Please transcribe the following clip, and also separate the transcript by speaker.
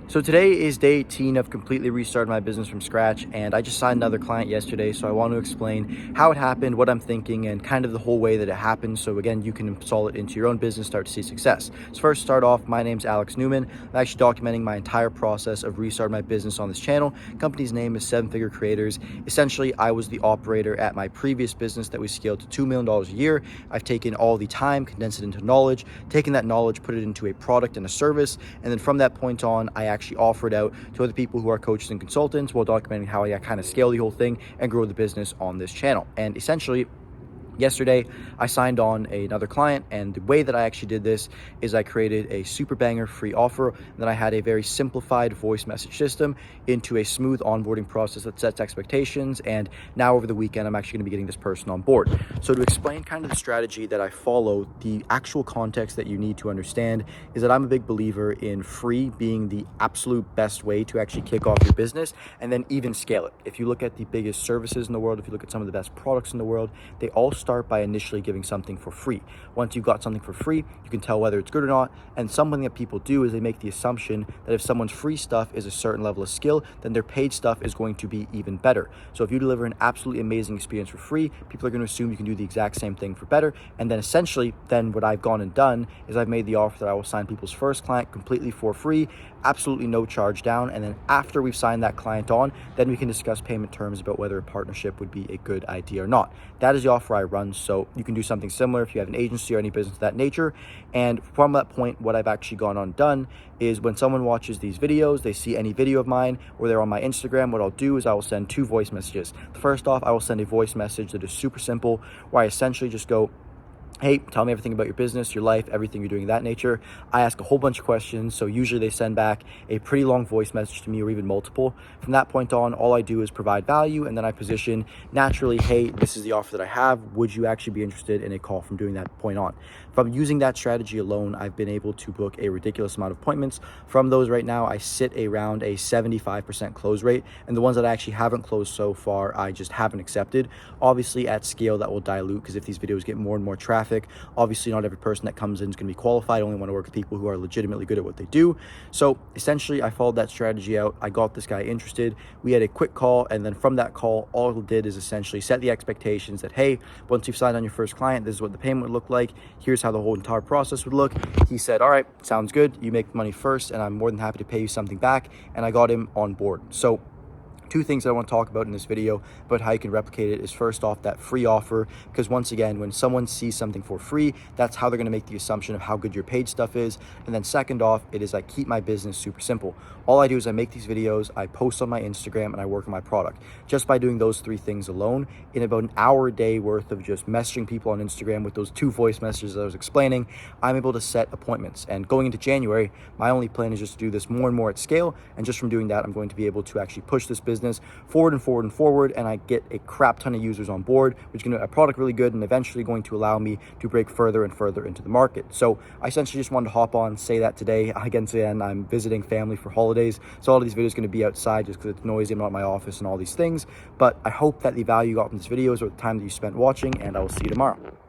Speaker 1: So today is day 18 of completely restarting my business from scratch, and I just signed another client yesterday, so I want to explain how it happened, what I'm thinking, and kind of the whole way that it happened, so again, you can install it into your own business, start to see success. So first, start off, my name's Alex Newman. I'm actually documenting my entire process of restarting my business on this channel. Company's name is Seven Figure Creators. Essentially, I was the operator at my previous business that we scaled to $2 million a year. I've taken all the time, condensed it into knowledge, taken that knowledge, put it into a product and a service, and then from that point on, I actually offered out to other people who are coaches and consultants while documenting how I kind of scale the whole thing and grow the business on this channel. And essentially, yesterday, I signed on another client, and the way that I actually did this is I created a super banger free offer, and then I had a very simplified voice message system into a smooth onboarding process that sets expectations, and now over the weekend, I'm actually gonna be getting this person on board. So to explain kind of the strategy that I follow, the actual context that you need to understand is that I'm a big believer in free being the absolute best way to actually kick off your business and then even scale it. If you look at the biggest services in the world, if you look at some of the best products in the world, they all start by initially giving something for free. Once you've got something for free, you can tell whether it's good or not. And something that people do is they make the assumption that if someone's free stuff is a certain level of skill, then their paid stuff is going to be even better. So if you deliver an absolutely amazing experience for free, people are going to assume you can do the exact same thing for better. And then essentially, then what I've gone and done is I've made the offer that I will sign people's first client completely for free, absolutely no charge down. And then after we've signed that client on, then we can discuss payment terms about whether a partnership would be a good idea or not. That is the offer I run. So you can do something similar if you have an agency or any business of that nature. And from that point, what I've actually gone on done is when someone watches these videos, they see any video of mine or they're on my Instagram, what I'll do is I will send two voice messages. First off, I will send a voice message that is super simple where I essentially just go, hey, tell me everything about your business, your life, everything you're doing of that nature. I ask a whole bunch of questions, so usually they send back a pretty long voice message to me or even multiple. From that point on, all I do is provide value, and then I position naturally, hey, this is the offer that I have. Would you actually be interested in a call from doing that point on? From using that strategy alone, I've been able to book a ridiculous amount of appointments. From those right now, I sit around a 75% close rate, and the ones that I actually haven't closed so far, I just haven't accepted. Obviously, at scale, that will dilute because if these videos get more and more traffic, obviously not every person that comes in is going to be qualified. I only want to work with people who are legitimately good at what they do. So essentially, I followed that strategy out. I got this guy interested. We had a quick call, and then from that call, all it did is essentially set the expectations that, hey, once you've signed on your first client, this is what the payment would look like. Here's how the whole entire process would look. He said, all right, sounds good. You make money first, and I'm more than happy to pay you something back. And I got him on board. So two things that I want to talk about in this video about how you can replicate it is first off that free offer, because once again, when someone sees something for free, that's how they're going to make the assumption of how good your paid stuff is. And then second off, it is I keep my business super simple. All I do is I make these videos, I post on my Instagram, and I work on my product. Just by doing those three things alone, in about an hour a day worth of just messaging people on Instagram with those two voice messages that I was explaining, I'm able to set appointments. And going into January, my only plan is just to do this more and more at scale. And just from doing that, I'm going to be able to actually push this business forward and forward and forward, and I get a crap ton of users on board, which is going to make a product really good and eventually going to allow me to break further and further into the market. So I essentially just wanted to hop on, say that today. Again, I'm visiting family for holidays, so all of these videos are going to be outside just because it's noisy. I'm not in my office and all these things, but I hope that the value you got from this video is worth the time that you spent watching, and I will see you tomorrow.